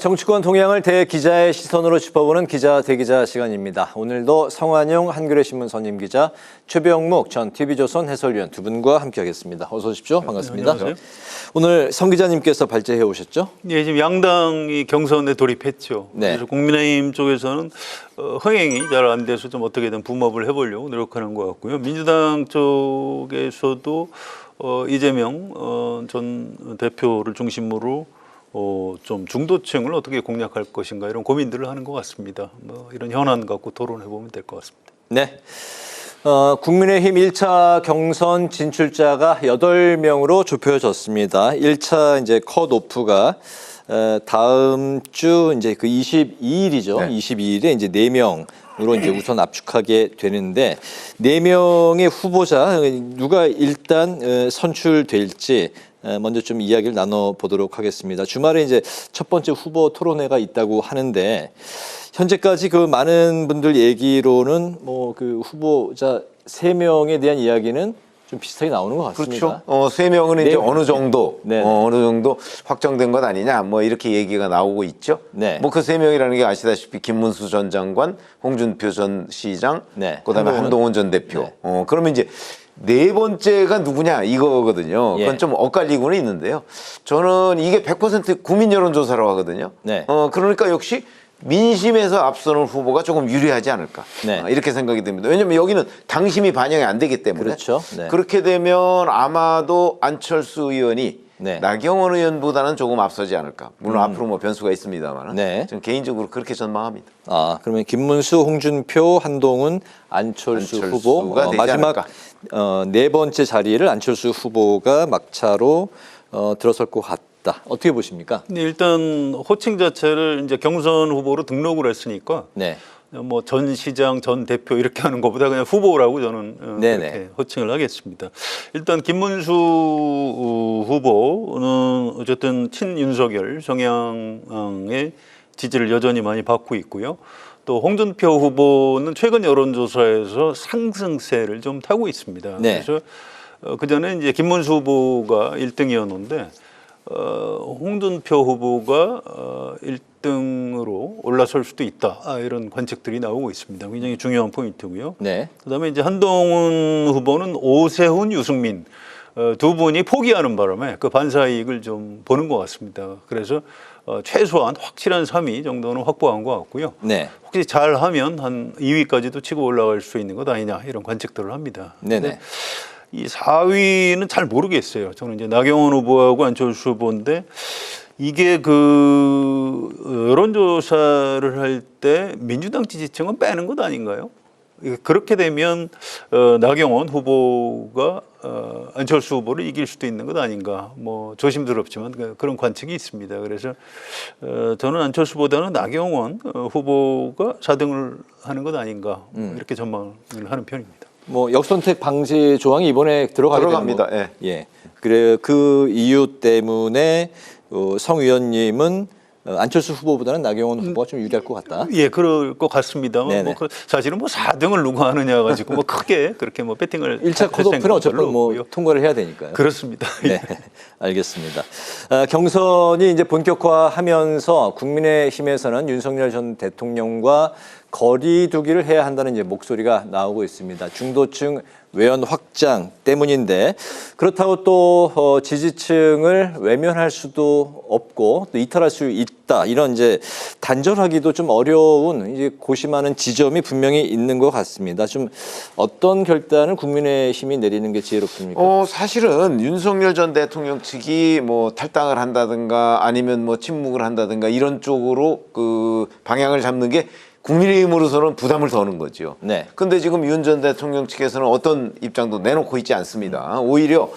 정치권 동향을 대기자의 시선으로 짚어보는 기자 대기자 시간입니다. 오늘도 성완용 한겨레 신문 선임 기자, 최병묵 전 TV조선 해설위원 두 분과 함께하겠습니다. 어서 오십시오. 반갑습니다. 안녕하세요. 오늘 성 기자님께서 발제해 오셨죠? 예, 지금 양당이 경선에 돌입했죠. 네. 그래서 국민의힘 쪽에서는 흥행이 잘 안 돼서 좀 어떻게든 붐업을 해보려고 노력하는 것 같고요. 민주당 쪽에서도 이재명 전 대표를 중심으로 좀 중도층을 어떻게 공략할 것인가 이런 고민들을 하는 것 같습니다. 뭐 이런 현안 갖고 토론해 보면 될 것 같습니다. 네. 국민의힘 1차 경선 진출자가 8명으로 좁혀졌습니다. 1차 이제 컷오프가 다음 주 이제 그 22일이죠. 네. 22일에 이제 4명으로 이제 우선 압축하게 되는데 4명의 후보자 누가 일단 선출될지 먼저 좀 이야기를 나눠보도록 하겠습니다. 주말에 이제 첫 번째 후보 토론회가 있다고 하는데 현재까지 그 많은 분들 얘기로는 뭐 그 후보자 3명에 대한 이야기는 좀 비슷하게 나오는 것 같습니다. 그렇죠. 3명은 이제 어느 정도, 네. 어느 정도 확정된 것 아니냐, 뭐 이렇게 얘기가 나오고 있죠. 네. 뭐 그 3명이라는 게 아시다시피 김문수 전 장관, 홍준표 전 시장, 네. 그다음에 한동훈 전 대표. 네. 그러면 이제 네 번째가 누구냐 이거거든요. 예. 그건 좀 엇갈리고는 있는데요. 저는 이게 100% 국민 여론조사로 하거든요. 네. 그러니까 역시 민심에서 앞서는 후보가 조금 유리하지 않을까. 네. 이렇게 생각이 듭니다. 왜냐하면 여기는 당심이 반영이 안 되기 때문에. 그렇죠. 네. 그렇게 되면 아마도 안철수 의원이 네. 나경원 의원보다는 조금 앞서지 않을까. 물론 앞으로 뭐 변수가 있습니다만. 네. 저는 개인적으로 그렇게 전망합니다. 그러면 김문수, 홍준표, 한동훈, 안철수 후보 되지 마지막 않을까. 네 번째 자리를 안철수 후보가 막차로 들어설 것 같다. 어떻게 보십니까? 근데 일단 호칭 자체를 이제 경선 후보로 등록을 했으니까 네. 뭐 전 시장, 전 대표 이렇게 하는 것보다 그냥 후보라고 저는 네네. 그렇게 호칭을 하겠습니다. 일단 김문수 후보는 어쨌든 친윤석열 성향의 지지를 여전히 많이 받고 있고요. 또 홍준표 후보는 최근 여론조사에서 상승세를 좀 타고 있습니다. 네. 그래서 그전에 이제 김문수 후보가 1등이었는데 홍준표 후보가 1등으로 올라설 수도 있다. 이런 관측들이 나오고 있습니다. 굉장히 중요한 포인트고요. 네. 그다음에 이제 한동훈 후보는 오세훈, 유승민 두 분이 포기하는 바람에 그 반사이익을 좀 보는 것 같습니다. 그래서 최소한 확실한 3위 정도는 확보한 것 같고요. 네. 혹시 잘하면 한 2위까지도 치고 올라갈 수 있는 것 아니냐 이런 관측들을 합니다. 네네. 이 4위는 잘 모르겠어요. 저는 이제 나경원 후보하고 안철수 후보인데 이게 그 여론조사를 할 때 민주당 지지층은 빼는 것 아닌가요? 그렇게 되면 나경원 후보가 안철수 후보를 이길 수도 있는 것 아닌가. 뭐 조심스럽지만 그런 관측이 있습니다. 그래서 저는 안철수보다는 나경원 후보가 4등을 하는 것 아닌가 이렇게 전망을 하는 편입니다. 뭐 역선택 방지 조항이 이번에 들어갑니다. 되는 거. 예. 그래 그 이유 때문에 성 의원님은 안철수 후보보다는 나경원 후보가 좀 유리할 것 같다. 예, 그럴 것 같습니다만 뭐 사실은 뭐 4등을 누가 하느냐 가지고 뭐 크게 그렇게 뭐 배팅을 1차 컷오프는 어차피 뭐 통과를 해야 되니까요. 그렇습니다. 네, 알겠습니다. 경선이 이제 본격화하면서 국민의힘에서는 윤석열 전 대통령과 거리 두기를 해야 한다는 이제 목소리가 나오고 있습니다. 중도층 외연 확장 때문인데 그렇다고 또 지지층을 외면할 수도 없고 또 이탈할 수 있다 이런 이제 단절하기도 좀 어려운 이제 고심하는 지점이 분명히 있는 것 같습니다. 좀 어떤 결단을 국민의힘이 내리는 게 지혜롭습니까? 사실은 윤석열 전 대통령 측이 뭐 탈당을 한다든가 아니면 뭐 침묵을 한다든가 이런 쪽으로 그 방향을 잡는 게 국민의힘으로서는 부담을 더는 거죠. 네. 근데 지금 윤 전 대통령 측에서는 어떤 입장도 내놓고 있지 않습니다. 오히려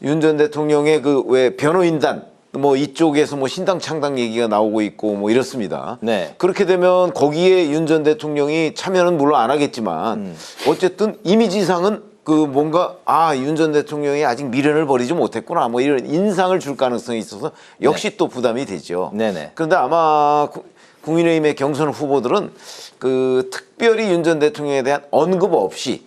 윤 전 대통령의 그 왜 변호인단 뭐 이쪽에서 뭐 신당 창당 얘기가 나오고 있고 뭐 이렇습니다. 네. 그렇게 되면 거기에 윤 전 대통령이 참여는 물론 안 하겠지만 어쨌든 이미지상은 그 뭔가 윤 전 대통령이 아직 미련을 버리지 못했구나 뭐 이런 인상을 줄 가능성이 있어서 역시 또 부담이 되죠. 네네. 그런데 아마 국민의힘의 경선 후보들은 그 특별히 윤 전 대통령에 대한 언급 없이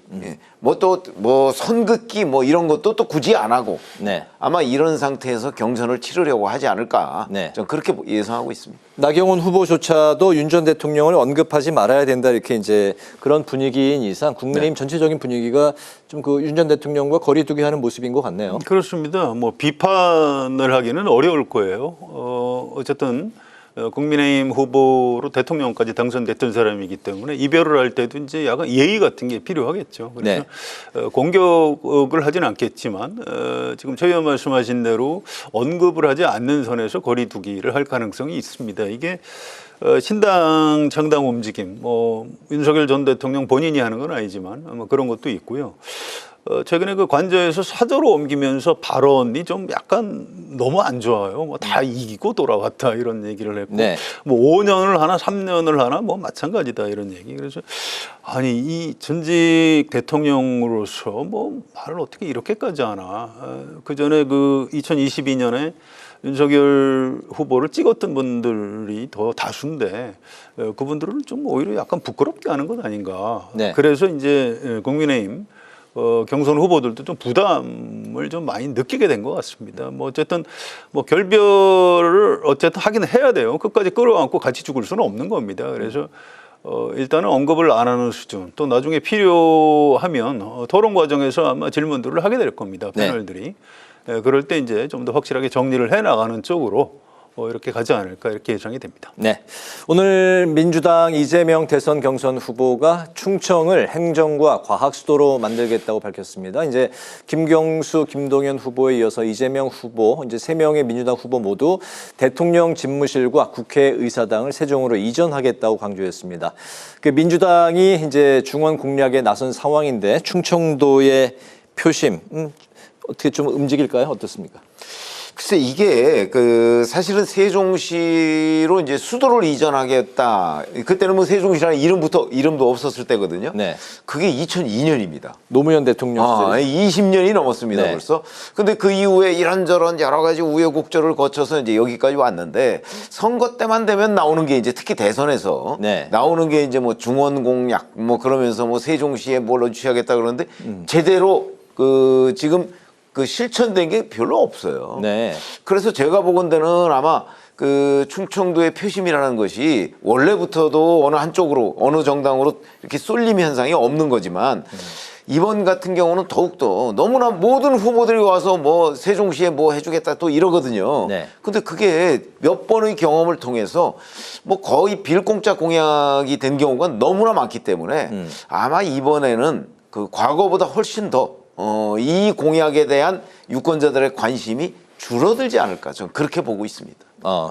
뭐 또 뭐 선긋기 뭐 이런 것도 또 굳이 안 하고 네. 아마 이런 상태에서 경선을 치르려고 하지 않을까 네. 저는 그렇게 예상하고 있습니다. 나경원 후보조차도 윤 전 대통령을 언급하지 말아야 된다 이렇게 이제 그런 분위기인 이상 국민의힘 전체적인 분위기가 좀 그 윤 전 대통령과 거리두기 하는 모습인 것 같네요. 그렇습니다. 뭐 비판을 하기는 어려울 거예요. 어쨌든 국민의힘 후보로 대통령까지 당선됐던 사람이기 때문에 이별을 할 때도 이제 약간 예의 같은 게 필요하겠죠. 그래서 공격을 하진 않겠지만 지금 저희가 말씀하신 대로 언급을 하지 않는 선에서 거리두기를 할 가능성이 있습니다. 이게 신당 창당 움직임, 뭐 윤석열 전 대통령 본인이 하는 건 아니지만 아마 그런 것도 있고요. 최근에 그 관저에서 사저로 옮기면서 발언이 좀 약간 너무 안 좋아요. 뭐 다 이기고 돌아왔다 이런 얘기를 했고, 네. 뭐 5년을 하나 3년을 하나 뭐 마찬가지다 이런 얘기. 그래서 아니 이 전직 대통령으로서 뭐 말을 어떻게 이렇게까지 하나. 그 전에 그 2022년에 윤석열 후보를 찍었던 분들이 더 다수인데 그분들은 좀 오히려 약간 부끄럽게 하는 것 아닌가. 네. 그래서 이제 국민의힘 경선 후보들도 좀 부담을 좀 많이 느끼게 된 것 같습니다. 뭐 어쨌든 뭐 결별을 어쨌든 하긴 해야 돼요. 끝까지 끌어안고 같이 죽을 수는 없는 겁니다. 그래서 일단은 언급을 안 하는 수준. 또 나중에 필요하면 토론 과정에서 아마 질문들을 하게 될 겁니다. 패널들이. 그럴 때 이제 좀 더 확실하게 정리를 해 나가는 쪽으로 이렇게 가지 않을까 이렇게 예상이 됩니다. 네, 오늘 민주당 이재명 대선 경선 후보가 충청을 행정과 과학 수도로 만들겠다고 밝혔습니다. 이제 김경수, 김동연 후보에 이어서 이재명 후보, 이제 3명의 민주당 후보 모두 대통령 집무실과 국회의사당을 세종으로 이전하겠다고 강조했습니다. 그 민주당이 이제 중원 공략에 나선 상황인데 충청도의 표심 어떻게 좀 움직일까요? 어떻습니까? 글쎄 이게 그 사실은 세종시로 이제 수도를 이전하겠다. 그때는 뭐 세종시라는 이름도 없었을 때거든요. 네. 그게 2002년입니다. 노무현 대통령 시절. 20년이 넘었습니다. 네. 벌써. 근데 그 이후에 이런저런 여러 가지 우여곡절을 거쳐서 이제 여기까지 왔는데 선거 때만 되면 나오는 게 이제 특히 대선에서 네. 나오는 게 이제 뭐 중원 공약 뭐 그러면서 뭐 세종시에 뭘 취하겠다 그러는데 제대로 그 지금 그 실천된 게 별로 없어요. 네. 그래서 제가 보건대는 아마 그 충청도의 표심이라는 것이 원래부터도 어느 한쪽으로 어느 정당으로 이렇게 쏠림 현상이 없는 거지만 이번 같은 경우는 더욱더 너무나 모든 후보들이 와서 뭐 세종시에 뭐 해주겠다 또 이러거든요. 네. 근데 그게 몇 번의 경험을 통해서 뭐 거의 빌공짜 공약이 된 경우가 너무나 많기 때문에 아마 이번에는 그 과거보다 훨씬 더 이 공약에 대한 유권자들의 관심이 줄어들지 않을까 저는 그렇게 보고 있습니다.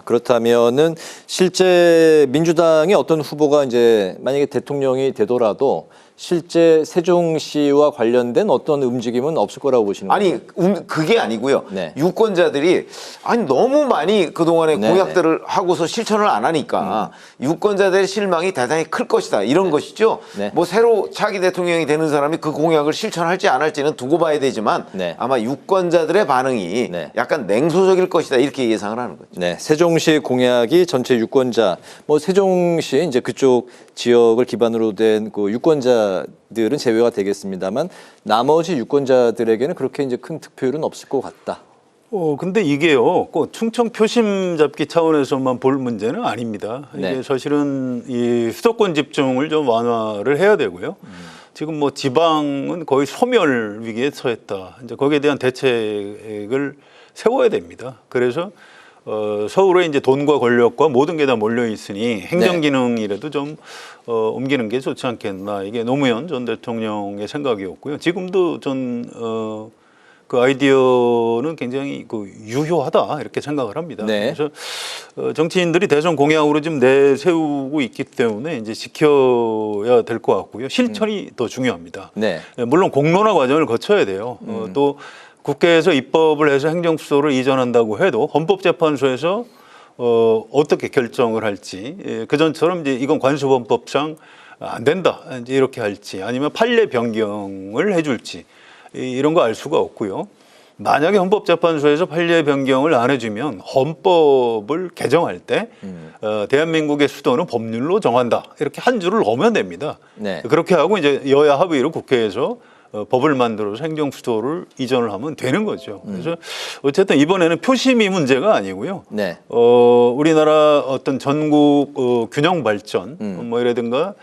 그렇다면은 실제 민주당의 어떤 후보가 이제 만약에 대통령이 되더라도 실제 세종시와 관련된 어떤 움직임은 없을 거라고 보시는 거예요? 아니 그게 아니고요. 네. 유권자들이 아니 너무 많이 그동안에 네, 공약들을 하고서 실천을 안 하니까 유권자들의 실망이 대단히 클 것이다 이런 것이죠. 네. 뭐 새로 차기 대통령이 되는 사람이 그 공약을 실천할지 안 할지는 두고 봐야 되지만 네. 아마 유권자들의 반응이 네. 약간 냉소적일 것이다 이렇게 예상을 하는 거죠. 네, 세종시 공약이 전체 유권자, 뭐 세종시 이제 그쪽 지역을 기반으로 된 그 유권자들은 제외가 되겠습니다만 나머지 유권자들에게는 그렇게 이제 큰 득표율은 없을 것 같다. 근데 이게요, 꼭 충청 표심 잡기 차원에서만 볼 문제는 아닙니다. 이게 네. 사실은 이 수도권 집중을 좀 완화를 해야 되고요. 지금 뭐 지방은 거의 소멸 위기에 처했다. 이제 거기에 대한 대책을 세워야 됩니다. 그래서 서울에 이제 돈과 권력과 모든 게 다 몰려 있으니 행정 기능이라도 좀 옮기는 게 좋지 않겠나. 이게 노무현 전 대통령의 생각이었고요. 지금도 그 아이디어는 굉장히 그 유효하다 이렇게 생각을 합니다. 네. 그래서 정치인들이 대선 공약으로 지금 내세우고 있기 때문에 이제 지켜야 될 것 같고요. 실천이 더 중요합니다. 네. 물론 공론화 과정을 거쳐야 돼요. 또 국회에서 입법을 해서 행정수도를 이전한다고 해도 헌법재판소에서 어떻게 결정을 할지 그전처럼 이제 이건 관수범법상 안 된다 이제 이렇게 할지 아니면 판례 변경을 해줄지 이런 거 알 수가 없고요. 만약에 헌법재판소에서 판례 변경을 안 해주면 헌법을 개정할 때 대한민국의 수도는 법률로 정한다 이렇게 한 줄을 넣으면 됩니다. 네. 그렇게 하고 이제 여야 합의로 국회에서 법을 만들어서 행정수도를 이전을 하면 되는 거죠. 그래서 어쨌든 이번에는 표심이 문제가 아니고요. 네. 우리나라 어떤 전국 균형 발전 뭐 이라든가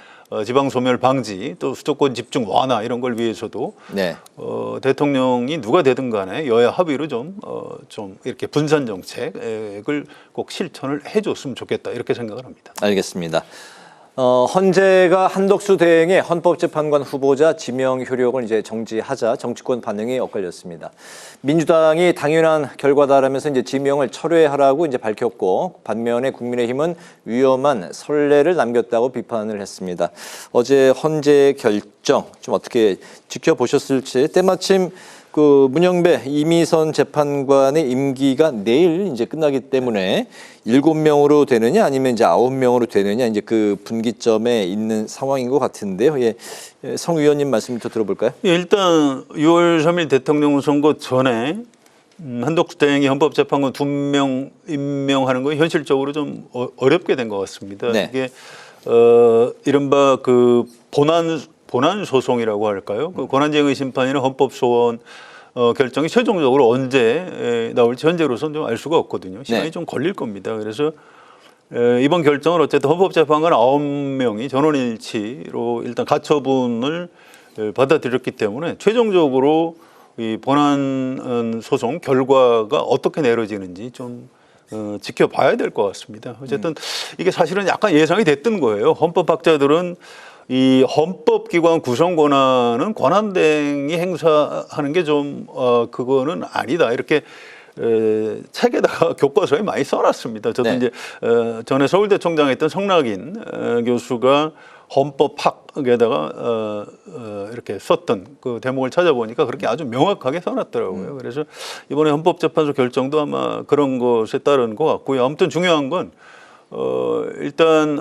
지방 소멸 방지 또 수도권 집중 완화 이런 걸 위해서도 네. 대통령이 누가 되든 간에 여야 합의로 좀 이렇게 분산 정책을 꼭 실천을 해줬으면 좋겠다 이렇게 생각을 합니다. 알겠습니다. 헌재가 한덕수 대행의 헌법재판관 후보자 지명 효력을 이제 정지하자 정치권 반응이 엇갈렸습니다. 민주당이 당연한 결과다라면서 이제 지명을 철회하라고 이제 밝혔고 반면에 국민의힘은 위험한 선례를 남겼다고 비판을 했습니다. 어제 헌재 결정 좀 어떻게 지켜보셨을지 때마침 그 문영배 이미선 재판관의 임기가 내일 이제 끝나기 때문에 7명으로 되느냐 아니면 이제 9명으로 되느냐 이제 그 분기점에 있는 상황인 것 같은데요. 예, 성 의원님 말씀부터 들어볼까요? 예, 일단 6월 3일 대통령 선거 전에 한덕수 대행이 헌법재판관 2명 임명하는 거 현실적으로 좀 어렵게 된 것 같습니다. 네. 이게 이른바 그 본안 소송이라고 할까요? 그 권한쟁의 심판이나 헌법소원 결정이 최종적으로 언제 나올지 현재로서는 좀 알 수가 없거든요. 시간이 네. 좀 걸릴 겁니다. 그래서 이번 결정을 어쨌든 헌법재판관 9명이 전원일치로 일단 가처분을 받아들였기 때문에 최종적으로 이 본안 소송 결과가 어떻게 내려지는지 좀 지켜봐야 될 것 같습니다. 어쨌든 이게 사실은 약간 예상이 됐던 거예요. 헌법학자들은 이 헌법기관 구성 권한은 권한대행이 행사하는 게 좀 그거는 아니다 이렇게 책에다가 교과서에 많이 써놨습니다. 저도 네. 이제 전에 서울대 총장에 있던 성락인 교수가 헌법학에다가 이렇게 썼던 그 대목을 찾아보니까 그렇게 아주 명확하게 써놨더라고요. 그래서 이번에 헌법재판소 결정도 아마 그런 것에 따른 것 같고요. 아무튼 중요한 건 일단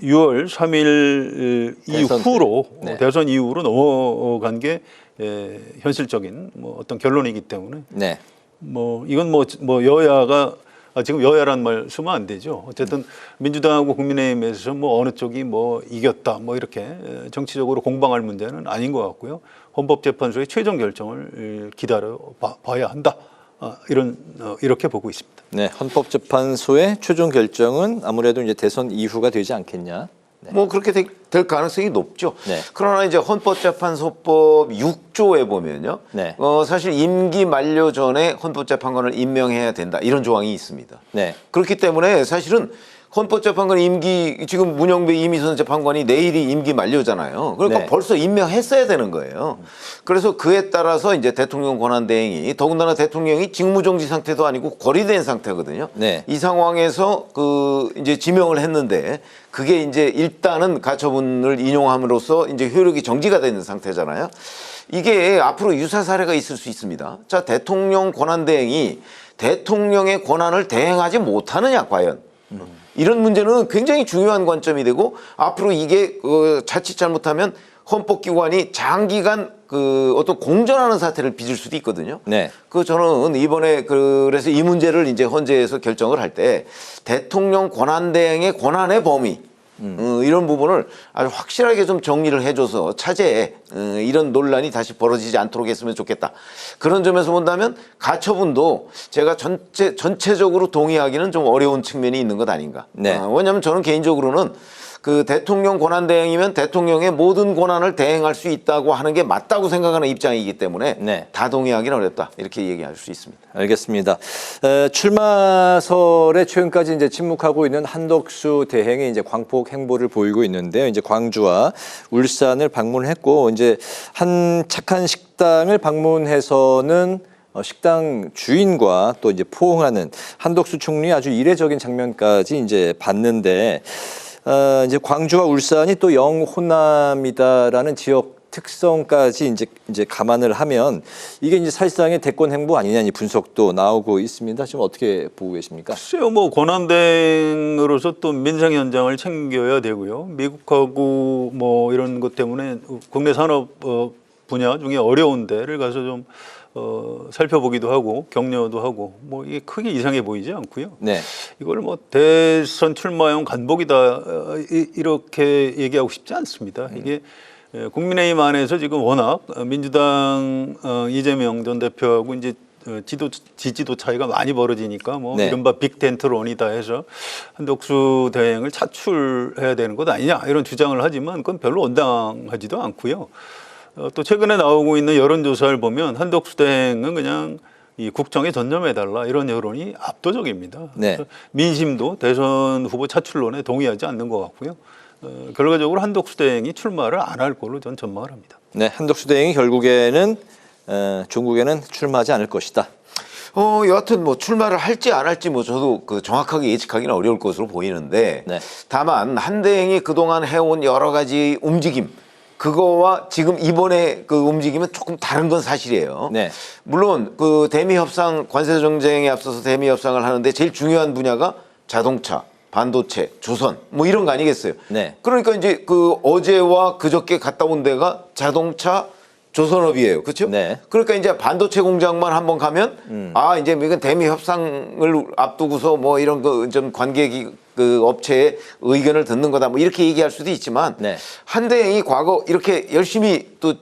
6월 3일 이후로 네. 대선 이후로 넘어간 게 현실적인 뭐 어떤 결론이기 때문에 네. 뭐 이건 뭐 여야가 지금 여야란 말 쓰면 안 되죠. 어쨌든 민주당하고 국민의힘에서 뭐 어느 쪽이 뭐 이겼다 뭐 이렇게 정치적으로 공방할 문제는 아닌 것 같고요. 헌법재판소의 최종 결정을 기다려 봐야 한다. 이렇게 보고 있습니다. 네. 헌법재판소의 최종 결정은 아무래도 이제 대선 이후가 되지 않겠냐. 네. 뭐 그렇게 될 가능성이 높죠. 네. 그러나 이제 헌법재판소법 6조에 보면요. 네. 사실 임기 만료 전에 헌법재판관을 임명해야 된다. 이런 조항이 있습니다. 네. 그렇기 때문에 사실은 헌법재판관 임기 지금 문영배 이미선 재판관이 내일이 임기 만료잖아요. 그러니까 네. 벌써 임명했어야 되는 거예요. 그래서 그에 따라서 이제 대통령 권한대행이 더군다나 대통령이 직무정지 상태도 아니고 고리된 상태거든요. 네. 이 상황에서 그 이제 지명을 했는데 그게 이제 일단은 가처분을 인용함으로써 이제 효력이 정지가 되는 상태잖아요. 이게 앞으로 유사 사례가 있을 수 있습니다. 자, 대통령 권한대행이 대통령의 권한을 대행하지 못하느냐 과연. 이런 문제는 굉장히 중요한 관점이 되고 앞으로 이게 자칫 잘못하면 헌법기관이 장기간 그 어떤 공전하는 사태를 빚을 수도 있거든요. 네. 저는 이번에 그래서 이 문제를 이제 헌재에서 결정을 할 때 대통령 권한대행의 권한의 범위 이런 부분을 아주 확실하게 좀 정리를 해줘서 차제에 이런 논란이 다시 벌어지지 않도록 했으면 좋겠다. 그런 점에서 본다면 가처분도 제가 전체적으로 동의하기는 좀 어려운 측면이 있는 것 아닌가. 네. 왜냐하면 저는 개인적으로는 그 대통령 권한대행이면 대통령의 모든 권한을 대행할 수 있다고 하는 게 맞다고 생각하는 입장이기 때문에 네. 다 동의하기는 어렵다. 이렇게 얘기할 수 있습니다. 알겠습니다. 출마설에 최근까지 이제 침묵하고 있는 한덕수 대행이 이제 광폭 행보를 보이고 있는데요. 이제 광주와 울산을 방문했고 이제 한 착한 식당을 방문해서는 식당 주인과 또 이제 포옹하는 한덕수 총리 아주 이례적인 장면까지 이제 봤는데 이제 광주와 울산이 또 영호남이다라는 지역 특성까지 이제 감안을 하면 이게 이제 사실상의 대권 행보 아니냐는 분석도 나오고 있습니다. 지금 어떻게 보고 계십니까? 글쎄요, 뭐 권한대행으로서 또 민생 현장을 챙겨야 되고요. 미국하고 뭐 이런 것 때문에 국내 산업 분야 중에 어려운 데를 가서 좀 살펴보기도 하고 격려도 하고 뭐 이게 크게 이상해 보이지 않고요. 네. 이걸 뭐 대선 출마용 간복이다 이렇게 얘기하고 싶지 않습니다. 이게 국민의힘 안에서 지금 워낙 민주당 이재명 전 대표하고 이제 지지도 차이가 많이 벌어지니까 뭐 네. 이른바 빅텐트론이다 해서 한덕수 대행을 차출해야 되는 것 아니냐 이런 주장을 하지만 그건 별로 온당하지도 않고요. 또 최근에 나오고 있는 여론조사를 보면 한덕수 대행은 그냥 이 국정에 전념해달라 이런 여론이 압도적입니다. 네. 그래서 민심도 대선 후보 차출론에 동의하지 않는 것 같고요. 결과적으로 한덕수 대행이 출마를 안 할 걸로 전 전망을 합니다. 네, 한덕수 대행이 결국에는 종국에는 출마하지 않을 것이다. 여하튼 뭐 출마를 할지 안 할지 뭐 저도 그 정확하게 예측하기는 어려울 것으로 보이는데 네. 다만 한 대행이 그동안 해온 여러 가지 움직임 그거와 지금 이번에 그 움직임은 조금 다른 건 사실이에요. 네. 물론 그 대미 협상 관세 정쟁에 앞서서 대미 협상을 하는데 제일 중요한 분야가 자동차, 반도체, 조선 뭐 이런 거 아니겠어요. 네. 그러니까 이제 그 어제와 그저께 갔다 온 데가 자동차 조선업이에요. 그렇죠? 네. 그러니까 이제 반도체 공장만 한번 가면 아 이제 이건 대미 협상을 앞두고서 뭐 이런 그 좀 관계 그 업체의 의견을 듣는 거다 뭐 이렇게 얘기할 수도 있지만 네. 한대행이 과거 이렇게 열심히 또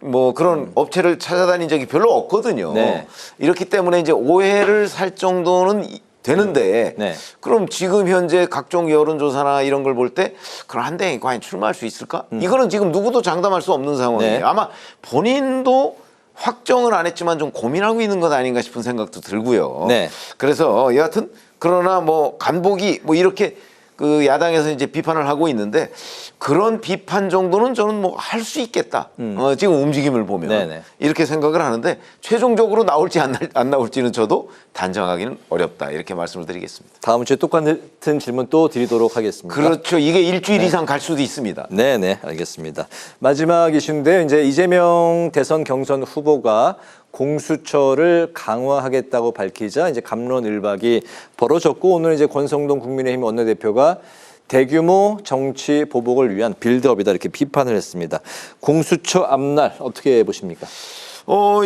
뭐 그런 업체를 찾아다닌 적이 별로 없거든요. 네. 이렇기 때문에 이제 오해를 살 정도는 되는데 네. 그럼 지금 현재 각종 여론조사나 이런 걸 볼 때 그럼 한대행이 과연 출마할 수 있을까? 이거는 지금 누구도 장담할 수 없는 상황이에요. 네. 아마 본인도 확정은 안 했지만 좀 고민하고 있는 것 아닌가 싶은 생각도 들고요. 네. 그래서 여하튼 그러나 뭐 간복이 뭐 이렇게 그 야당에서 이제 비판을 하고 있는데 그런 비판 정도는 저는 뭐 할 수 있겠다. 지금 움직임을 보면 네네. 이렇게 생각을 하는데 최종적으로 나올지 안 나올지는 저도 단정하기는 어렵다 이렇게 말씀을 드리겠습니다. 다음 주에 똑같은 질문 또 드리도록 하겠습니다. 그렇죠. 이게 일주일 이상 갈 수도 있습니다. 네, 알겠습니다. 마지막 이슈인데 이제 이재명 대선 경선 후보가 공수처를 강화하겠다고 밝히자 이제 갑론을박이 벌어졌고 오늘 이제 권성동 국민의힘 원내대표가 대규모 정치 보복을 위한 빌드업이다 이렇게 비판을 했습니다. 공수처 앞날 어떻게 보십니까?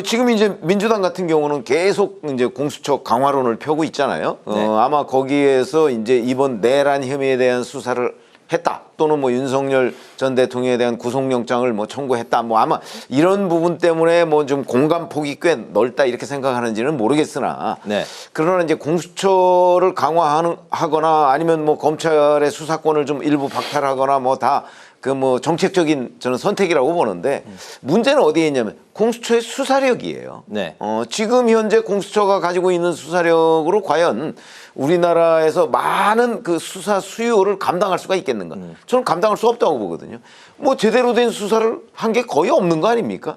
지금 이제 민주당 같은 경우는 계속 이제 공수처 강화론을 펴고 있잖아요. 네. 아마 거기에서 이제 이번 내란 혐의에 대한 수사를 했다 또는 뭐 윤석열 전 대통령에 대한 구속영장을 뭐 청구했다 뭐 아마 이런 부분 때문에 뭐 좀 공감폭이 꽤 넓다 이렇게 생각하는지는 모르겠으나 네. 그러나 이제 공수처를 강화하거나 아니면 뭐 검찰의 수사권을 좀 일부 박탈하거나 뭐 다 그 뭐 정책적인 저는 선택이라고 보는데 문제는 어디에 있냐면 공수처의 수사력이에요. 네. 지금 현재 공수처가 가지고 있는 수사력으로 과연 우리나라에서 많은 그 수사 수요를 감당할 수가 있겠는가? 저는 감당할 수 없다고 보거든요. 뭐 제대로 된 수사를 한 게 거의 없는 거 아닙니까?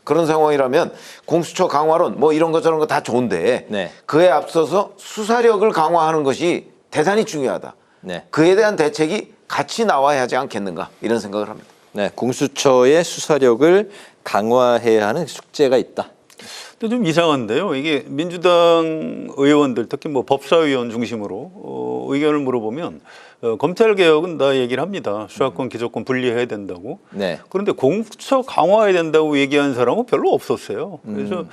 그런 상황이라면 공수처 강화론 뭐 이런 거 저런 거 다 좋은데 네. 그에 앞서서 수사력을 강화하는 것이 대단히 중요하다. 네. 그에 대한 대책이 같이 나와야 하지 않겠는가 이런 생각을 합니다. 네, 공수처의 수사력을 강화해야 하는 숙제가 있다. 근데 좀 이상한데요. 이게 민주당 의원들 특히 뭐 법사위원 중심으로 의견을 물어보면 검찰 개혁은 다 얘기를 합니다. 수사권, 기소권 분리해야 된다고. 네. 그런데 공수처 강화해야 된다고 얘기한 사람은 별로 없었어요. 그래서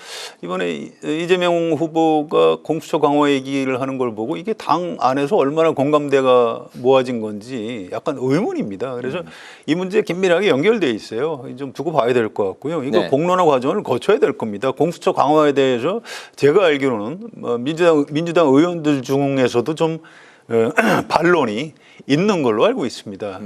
이번에 이재명 후보가 공수처 강화 얘기를 하는 걸 보고 이게 당 안에서 얼마나 공감대가 모아진 건지 약간 의문입니다. 그래서 이 문제 긴밀하게 연결돼 있어요. 좀 두고 봐야 될 것 같고요. 이거 네. 공론화 과정을 거쳐야 될 겁니다. 공수처 강화에 대해서 제가 알기로는 뭐 민주당 의원들 중에서도 좀 반론이 있는 걸로 알고 있습니다.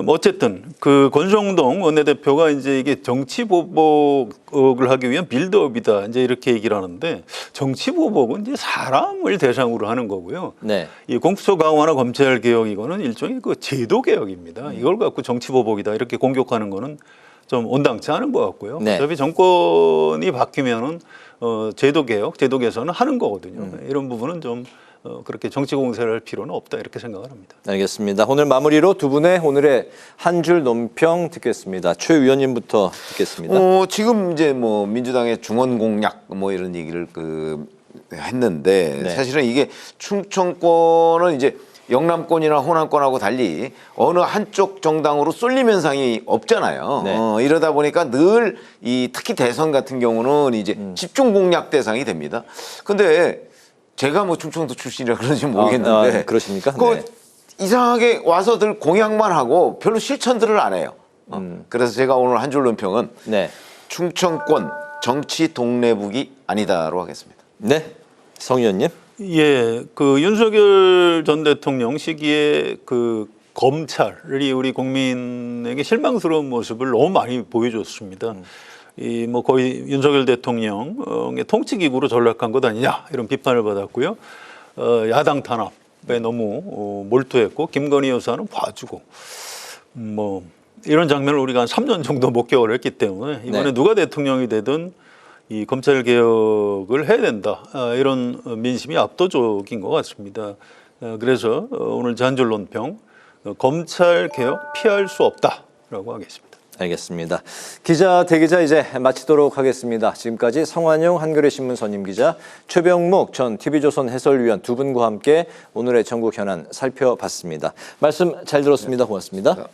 뭐 어쨌든 그 권성동 원내대표가 이제 이게 정치 보복을 하기 위한 빌드업이다 이제 이렇게 얘기를 하는데 정치 보복은 이제 사람을 대상으로 하는 거고요. 네. 이 공수처 강화나 검찰 개혁 이거는 일종의 그 제도 개혁입니다. 이걸 갖고 정치 보복이다 이렇게 공격하는 거는 좀 온당치 않은 것 같고요. 네. 어차피 정권이 바뀌면은 제도 개혁, 제도 개선은 하는 거거든요. 이런 부분은 좀 그렇게 정치 공세를 할 필요는 없다 이렇게 생각을 합니다. 알겠습니다. 오늘 마무리로 두 분의 오늘의 한 줄 논평 듣겠습니다. 최 의원님부터 듣겠습니다. 지금 이제 뭐 민주당의 중원 공약 뭐 이런 얘기를 했는데 네. 사실은 이게 충청권은 이제 영남권이나 호남권하고 달리 어느 한쪽 정당으로 쏠림 현상이 없잖아요. 네. 이러다 보니까 늘 이 특히 대선 같은 경우는 이제 집중 공략 대상이 됩니다. 근데 제가 뭐 충청도 출신이라 그런지 모르겠는데 그러십니까? 그 네. 이상하게 와서들 공약만 하고 별로 실천들을 안 해요. 그래서 제가 오늘 한 줄 논평은 네. 충청권 정치 동래북이 아니다로 하겠습니다. 네. 성 의원님. 예, 그 윤석열 전 대통령 시기에 그 검찰이 우리 국민에게 실망스러운 모습을 너무 많이 보여줬습니다. 이 뭐 거의 윤석열 대통령의 통치기구로 전락한 것 아니냐 이런 비판을 받았고요. 야당 탄압에 너무 몰두했고 김건희 여사는 봐주고 뭐 이런 장면을 우리가 한 3년 정도 목격을 했기 때문에 이번에 네. 누가 대통령이 되든 이 검찰 개혁을 해야 된다 이런 민심이 압도적인 것 같습니다. 그래서 오늘 제 한 줄 논평 검찰 개혁 피할 수 없다라고 하겠습니다. 알겠습니다. 기자 대기자 이제 마치도록 하겠습니다. 지금까지 성완용 한겨레 신문 선임 기자, 최병묵 전 TV조선 해설위원 두 분과 함께 오늘의 전국 현안 살펴봤습니다. 말씀 잘 들었습니다. 고맙습니다.